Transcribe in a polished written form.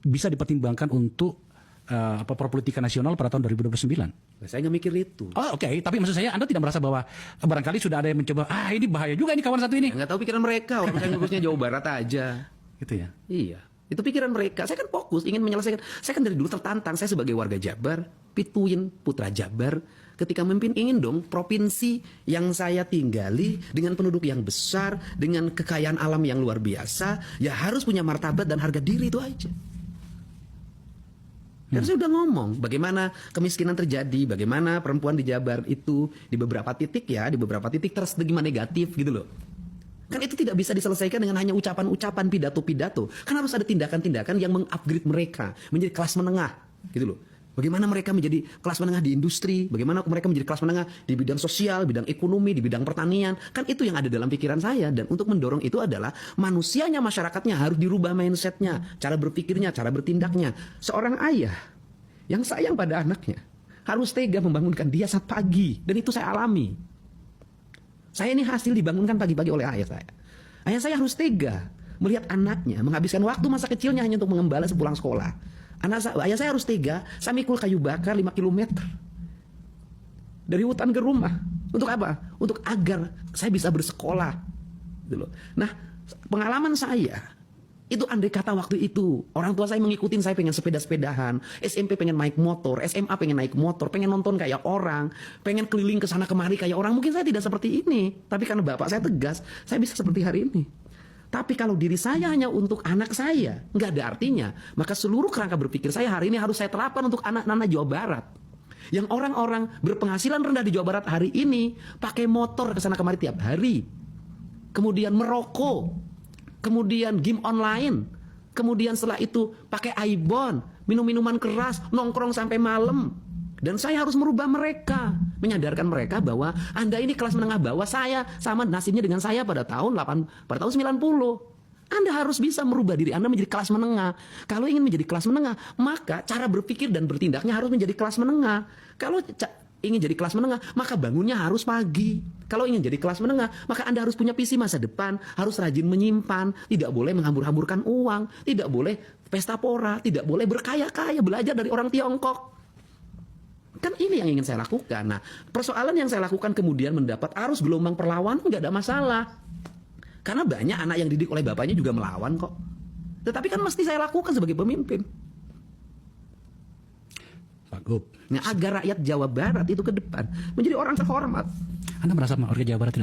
bisa dipertimbangkan untuk perpolitikan nasional pada tahun 2029? Saya nggak mikir itu. Oh, oke. Tapi maksud saya, Anda tidak merasa bahwa barangkali sudah ada yang mencoba, ini bahaya juga ini kawan satu ini. Nggak tahu pikiran mereka, orang saya ngurusnya Jawa Barat aja. Gitu ya? Iya, itu pikiran mereka. Saya kan fokus, ingin menyelesaikan. Saya kan dari dulu tertantang, saya sebagai warga Jabar, pituin putra Jabar, ketika memimpin ingin dong provinsi yang saya tinggali dengan penduduk yang besar, dengan kekayaan alam yang luar biasa, ya harus punya martabat dan harga diri, itu aja. Dan saya udah ngomong bagaimana kemiskinan terjadi, bagaimana perempuan di Jabar itu di beberapa titik terstigma negatif gitu loh. Kan itu tidak bisa diselesaikan dengan hanya ucapan-ucapan, pidato-pidato. Kan harus ada tindakan-tindakan yang mengupgrade mereka menjadi kelas menengah gitu loh. Bagaimana mereka menjadi kelas menengah di industri, bagaimana mereka menjadi kelas menengah di bidang sosial, bidang ekonomi, di bidang pertanian. Kan itu yang ada dalam pikiran saya. Dan untuk mendorong itu adalah manusianya, masyarakatnya harus dirubah mindsetnya, cara berpikirnya, cara bertindaknya. Seorang ayah yang sayang pada anaknya harus tega membangunkan dia saat pagi. Dan itu saya alami. Saya ini hasil dibangunkan pagi-pagi oleh ayah saya. Ayah saya harus tega melihat anaknya menghabiskan waktu masa kecilnya hanya untuk mengembala sepulang sekolah. Ayah saya harus tega, saya mikul kayu bakar 5 km dari hutan ke rumah. Untuk apa? Untuk agar saya bisa bersekolah. Gitu loh. Nah, pengalaman saya itu andai kata waktu itu orang tua saya mengikutin, saya pengen sepeda-sepedahan, SMP pengen naik motor, SMA pengen naik motor, pengen nonton kayak orang, pengen keliling ke sana kemari kayak orang, mungkin saya tidak seperti ini. Tapi karena bapak saya tegas, saya bisa seperti hari ini. Tapi kalau diri saya hanya untuk anak saya, nggak ada artinya. Maka seluruh kerangka berpikir saya hari ini harus saya terapkan untuk anak-anak Jawa Barat. Yang orang-orang berpenghasilan rendah di Jawa Barat hari ini pakai motor ke sana kemari tiap hari. Kemudian merokok. Kemudian game online. Kemudian setelah itu pakai iPhone, minum minuman keras, nongkrong sampai malam. Dan saya harus merubah mereka, menyadarkan mereka bahwa Anda ini kelas menengah bawah, saya sama nasibnya dengan saya pada tahun 90. Anda harus bisa merubah diri Anda menjadi kelas menengah. Kalau ingin menjadi kelas menengah, maka cara berpikir dan bertindaknya harus menjadi kelas menengah. Kalau ingin jadi kelas menengah, maka bangunnya harus pagi. Kalau ingin jadi kelas menengah, maka Anda harus punya visi masa depan, harus rajin menyimpan, tidak boleh menghambur-hamburkan uang, tidak boleh pesta pora, tidak boleh berkaya-kaya, belajar dari orang Tiongkok. Kan ini yang ingin saya lakukan. Nah, persoalan yang saya lakukan kemudian mendapat arus gelombang perlawanan nggak ada masalah. Karena banyak anak yang didik oleh bapaknya juga melawan kok. Tetapi kan mesti saya lakukan sebagai pemimpin. Pak Gub. Nah, agar rakyat Jawa Barat itu ke depan menjadi orang terhormat. Anda merasa warga Jawa Barat tidak